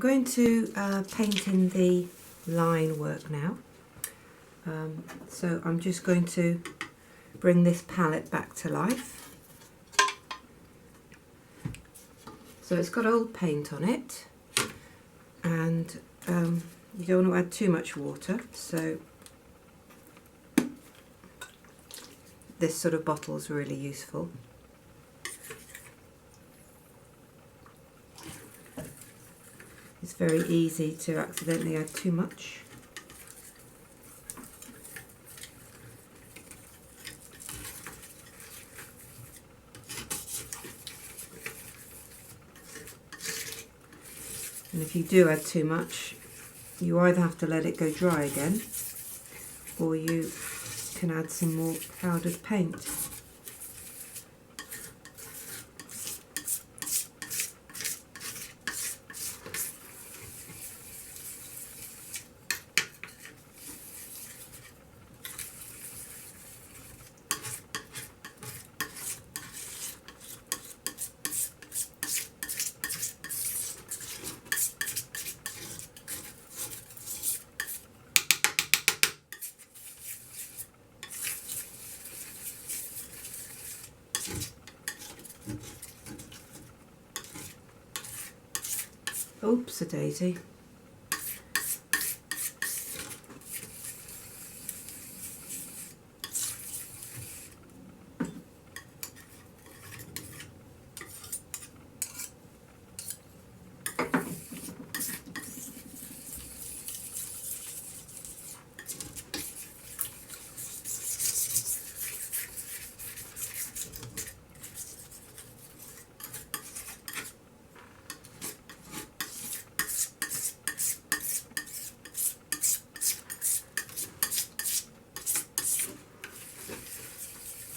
going to paint in the line work now. So I'm just going to bring this palette back to life. So it's got old paint on it, and you don't want to add too much water, so this sort of bottle is really useful. It's very easy to accidentally add too much. And if you do add too much, you either have to let it go dry again, or you can add some more powdered paint. Oops-a-daisy.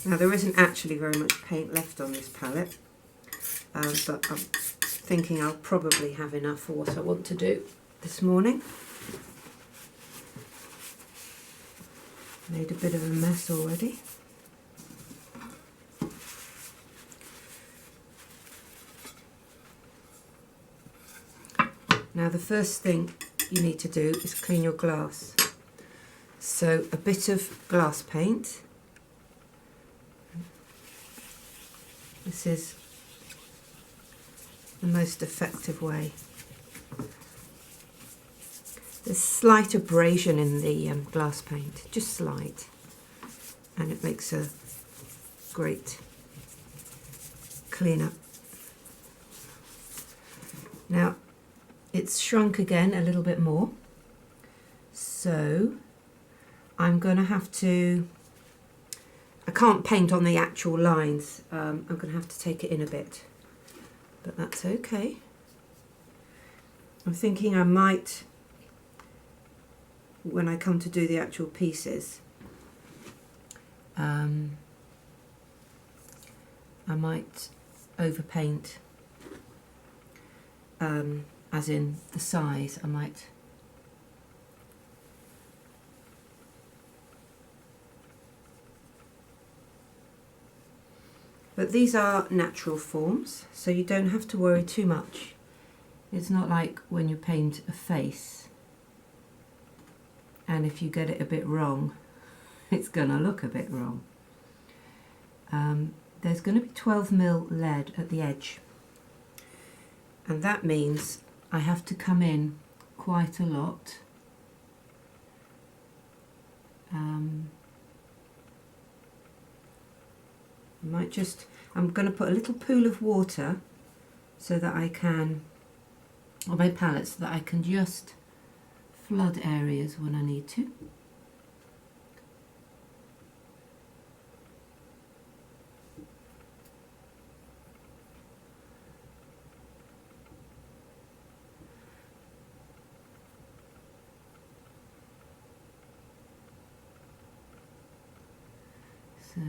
Now there isn't actually very much paint left on this palette, but I'm thinking I'll probably have enough for what I want to do this morning. Made a bit of a mess already. Now the first thing you need to do is clean your glass. So a bit of glass paint. This is the most effective way. There's slight abrasion in the glass paint, just slight, and it makes a great cleanup. Now it's shrunk again a little bit more, so I'm going to have to, I can't paint on the actual lines, I'm going to have to take it in a bit, but that's okay. I'm thinking I might, when I come to do the actual pieces, I might overpaint, as in the size, I might but these are natural forms, so you don't have to worry too much. It's not like when you paint a face, and if you get it a bit wrong, it's going to look a bit wrong. There's going to be 12mm lead at the edge, and that means I have to come in quite a lot. I'm going to put a little pool of water so that I can, on my palette, so that I can just flood areas when I need to. So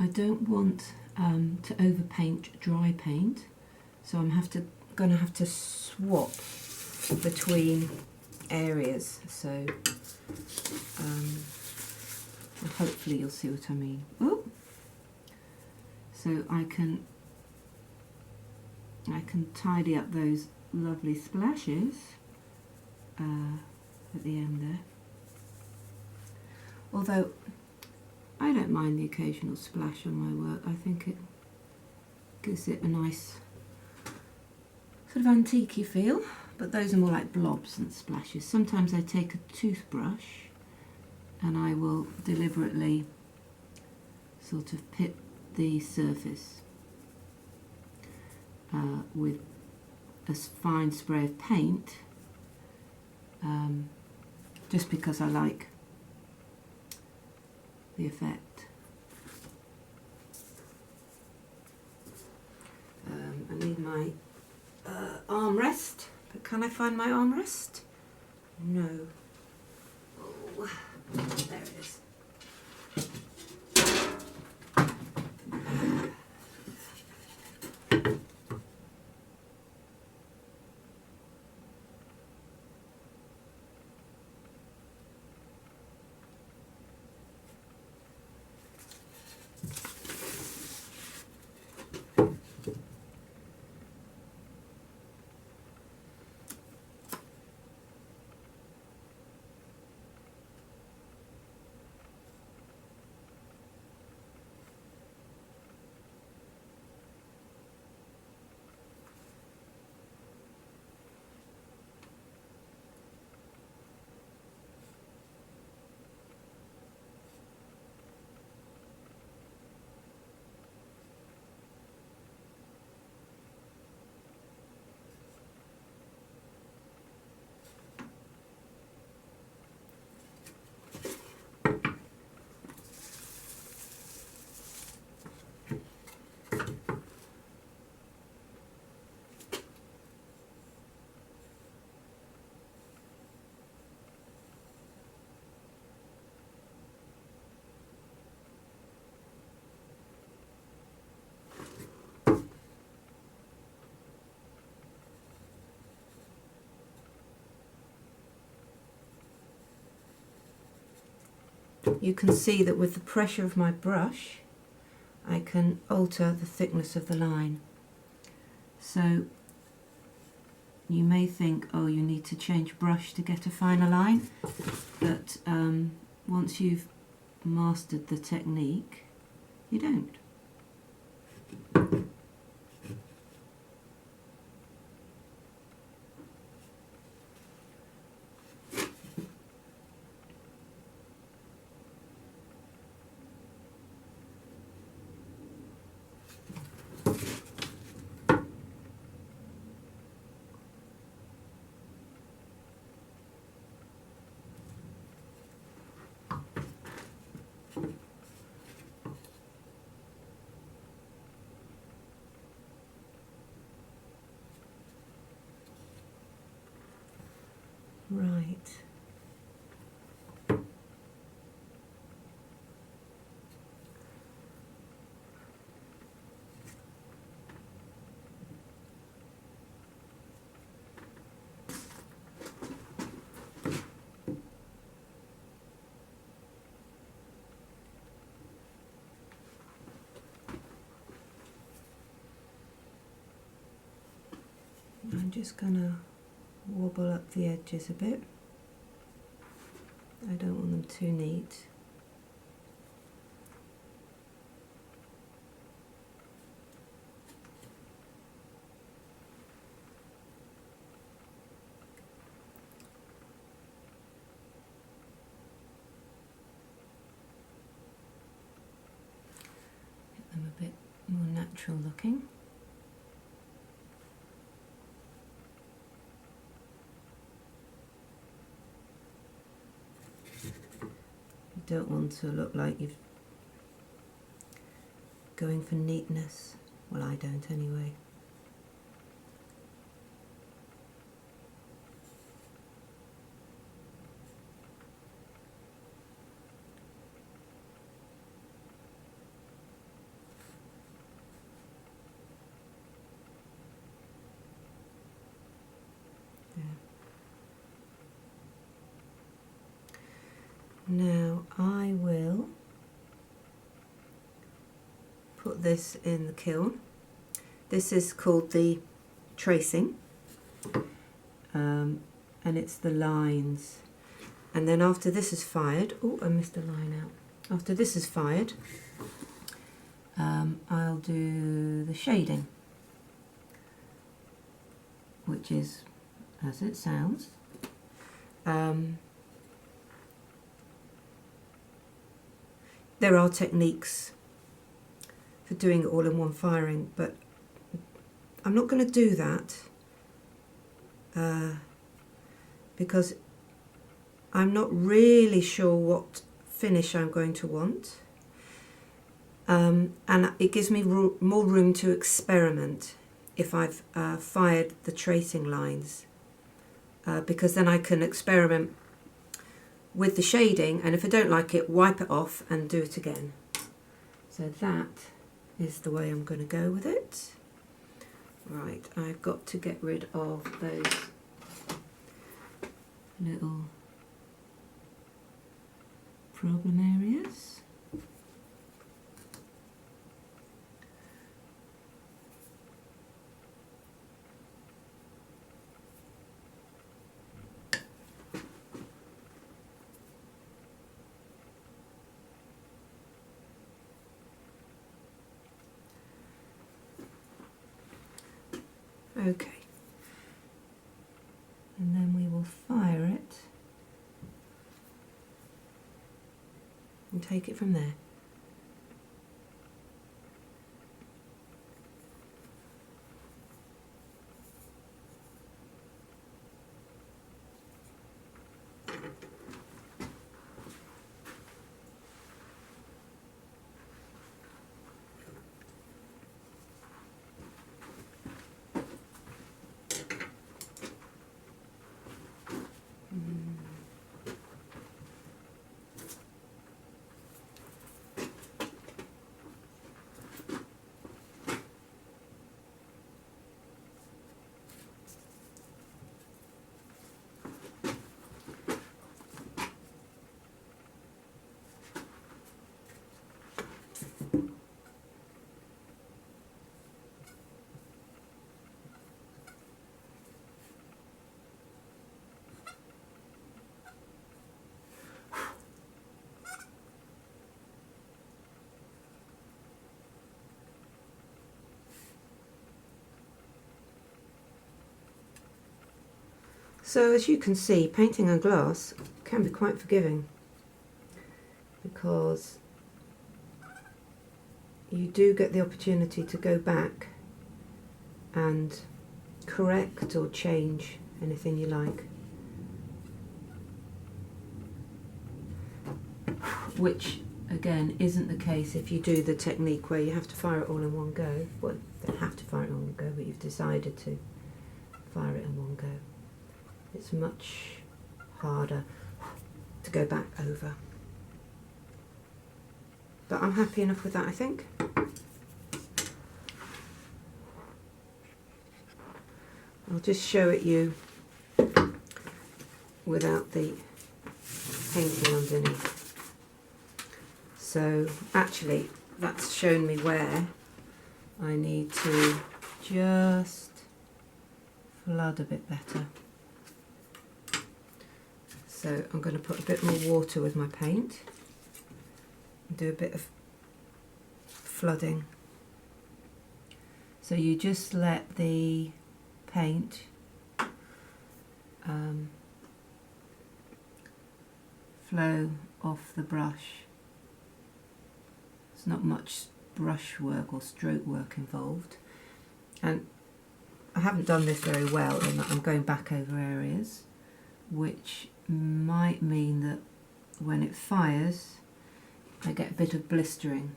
I don't want to overpaint dry paint, so I'm going to have to swap between areas. So hopefully you'll see what I mean. Oh, so I can tidy up those lovely splashes at the end there. Although I don't mind the occasional splash on my work. I think it gives it a nice sort of antique-y feel, but those are more like blobs than splashes. Sometimes I take a toothbrush and I will deliberately sort of pit the surface with a fine spray of paint, just because I like the effect. I need my armrest, but can I find my armrest? No. Oh, there it is. You can see that with the pressure of my brush I can alter the thickness of the line. So you may think, oh, you need to change brush to get a finer line, but once you've mastered the technique, you don't. Right. I'm just going to wobble up the edges a bit. I don't want them too neat. Get them a bit more natural looking. You don't want to look like you're going for neatness. Well, I don't anyway. Now I will put this in the kiln. This is called the tracing, and it's the lines. And then after this is fired, oh, I missed a line out. After this is fired, I'll do the shading, which is as it sounds. There are techniques for doing it all in one firing, but I'm not going to do that because I'm not really sure what finish I'm going to want, and it gives me more room to experiment if I've fired the tracing lines, because then I can experiment with the shading, and if I don't like it, wipe it off and do it again. So that is the way I'm going to go with it. Right, I've got to get rid of those little problem areas. Okay, and then we will fire it and take it from there. So as you can see, painting on glass can be quite forgiving, because you do get the opportunity to go back and correct or change anything you like, which again isn't the case if you do the technique where you have to fire it all in one go. Well, you don't have to fire it all in one go, but you've decided to fire it in one go. It's much harder to go back over. But I'm happy enough with that, I think. I'll just show it you without the painting underneath. So actually that's shown me where I need to just flood a bit better. So I'm going to put a bit more water with my paint and do a bit of flooding. So you just let the paint flow off the brush. There's not much brush work or stroke work involved, and I haven't done this very well in that I'm going back over areas, which might mean that when it fires I get a bit of blistering,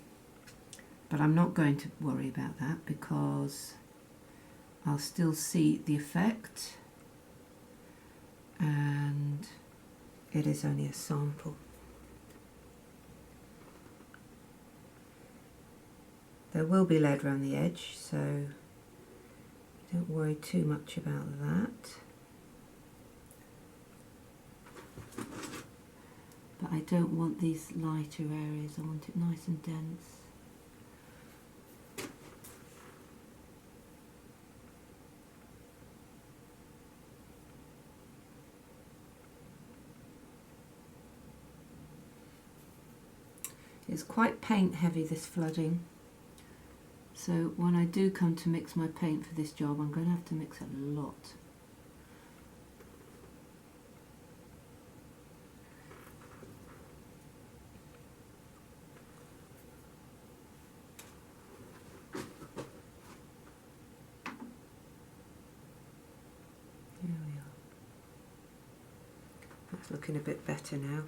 but I'm not going to worry about that because I'll still see the effect, and it is only a sample. There will be lead around the edge, so don't worry too much about that. but I don't want these lighter areas, I want it nice and dense. It's quite paint heavy, this flooding, so when I do come to mix my paint for this job I'm going to have to mix a lot. There we are. That's looking a bit better now.